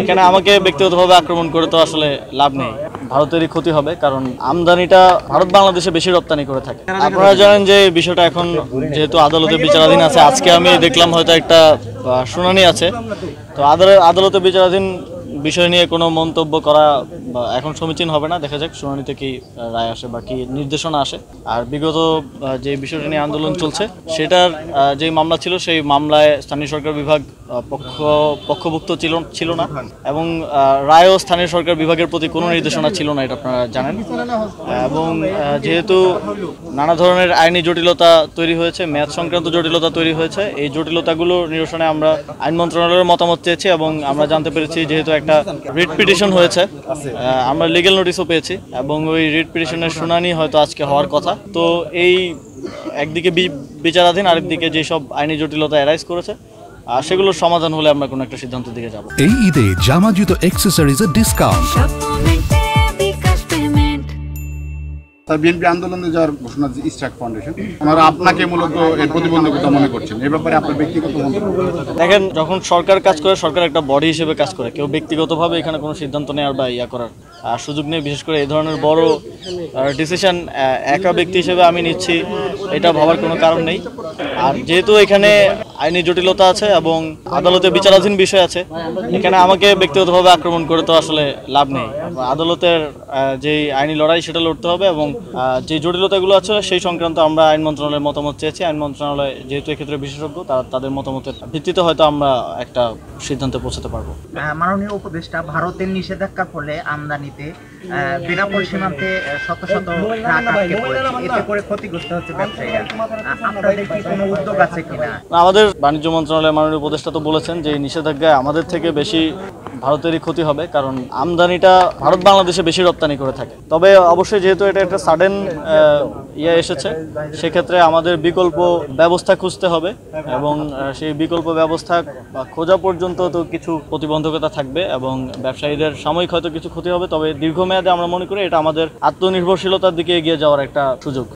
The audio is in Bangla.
এখানে আমাকে ব্যক্তিগতভাবে আক্রমণ করে তো আসলে লাভ নেই। ভারতেরই ক্ষতি হবে, কারণ আমদানিটা ভারত বাংলাদেশে বেশি রপ্তানি করে থাকে। আপনারা জানেন যে বিষয়টা এখন যেহেতু আদালতে বিচারাধীন আছে, আজকে আমি দেখলাম হয়তো একটা শুনানি আছে, তো আদালতে বিচারাধীন বিষয় নিয়ে কোনো মন্তব্য করা এখন সমীচীন হবে না। দেখা যাক শুনানিতে কি রায় আসে বা কি নির্দেশনা আসে। আর বিগত যে বিষয়টি নিয়ে আন্দোলন চলছে সেটার যে মামলা ছিল, সেই মামলায় স্থানীয় সরকার বিভাগ পক্ষভুক্ত ছিল না, এবং রায়ও স্থানীয় সরকার বিভাগের প্রতি কোনো নির্দেশনা ছিল না, এটা আপনারা জানেন। এবং যেহেতু নানা ধরনের আইনি জটিলতা তৈরি হয়েছে, ম্যাথ সংক্রান্ত জটিলতা তৈরি হয়েছে, এই জটিলতাগুলো নিরসনে আমরা আইন মন্ত্রণালয়ের মতামত চেয়েছি, এবং আমরা জানতে পেরেছি যেহেতু একটা রিট পিটিশন হয়েছে, আমরা লিগ্যাল নোটিশও পেয়েছি, এবং ওই রিট পিটিশনের শুনানি হয়তো আজকে হওয়ার কথা। তো এই একদিকে বিচারাধীন, আরেকদিকে যেসব আইনি জটিলতা অ্যারাইজ করেছে সেগুলোর সমাধান হলে আমরা কোনো একটা সিদ্ধান্তের দিকে যাব। এই ঈদে জামা জুতো অ্যাক্সেসরিজের ডিসকাউন্ট। বিএনপি আন্দোলনে যাওয়ার ঘোষণা যে ইস্টাক ফাউন্ডেশন, ওনারা আপনাকে মূলত এর প্রতিবন্ধকতা মনে করছেন, এই ব্যাপারে আপনার ব্যক্তিগত মন্তব্য। দেখেন, যখন সরকার কাজ করে, সরকার একটা বডি হিসেবে কাজ করে, কেউ ব্যক্তিগতভাবে এখানে কোনো সিদ্ধান্ত নেওয়ার বা করার সুযোগ নেই। বিশেষ করে এই ধরনের বড় ডিসিশন একা ব্যক্তি হিসেবে আমি নিচ্ছি, এটা ভাবার কোনো কারণ নেই। আর যেহেতু এখানে আইনি জটিলতা আছে এবং আদালতে বিচারাধীন বিষয় আছে, এখানে আমাকে ব্যক্তিগতভাবে আক্রমণ করে তো আসলে লাভ নেই। আদালতের যেই আইনি লড়াই সেটা লড়তে হবে, এবং যে জটিলতাগুলো আছে সেই সংক্রান্ত আমরা আইন মন্ত্রণালয়ের মতামত চেয়েছি। আইন মন্ত্রণালয় যেহেতু এক্ষেত্রে বিশেষজ্ঞ, তাদের মতামতের ভিত্তিতে হয়তো আমরা একটা সিদ্ধান্তে পৌঁছাতে পারবো। মাননীয় উপদেষ্টা, ভারতের নিষেধাজ্ঞার ফলে আমদানিতে বেনাপোল সীমান্তে শত শত ট্রাক আটকে পড়েছে, এতে করে ক্ষতিগ্রস্ত হচ্ছে ব্যবসায়ীরা। আপনাদের কি কোনো উদ্যোগ আছে কিনা? আমাদের বাণিজ্য মন্ত্রণালয়ের মাননীয় উপদেষ্টা তো বলেছেন যে এই নিষেধাজ্ঞায় আমাদের থেকে বেশি ভারতেরই ক্ষতি হবে, কারণ আমদানিটা ভারত বাংলাদেশে বেশি রপ্তানি করে থাকে। তবে অবশ্যই যেহেতু এটা একটা সাডেন এসেছে, সেক্ষেত্রে আমাদের বিকল্প ব্যবস্থা খুঁজতে হবে, এবং সেই বিকল্প ব্যবস্থা খোঁজা পর্যন্ত তো কিছু প্রতিবন্ধকতা থাকবে, এবং ব্যবসায়ীদের সাময়িক হয়তো কিছু ক্ষতি হবে, তবে দীর্ঘমেয়াদে আমরা মনে করি এটা আমাদের আত্মনির্ভরশীলতার দিকে এগিয়ে যাওয়ার একটা সুযোগ।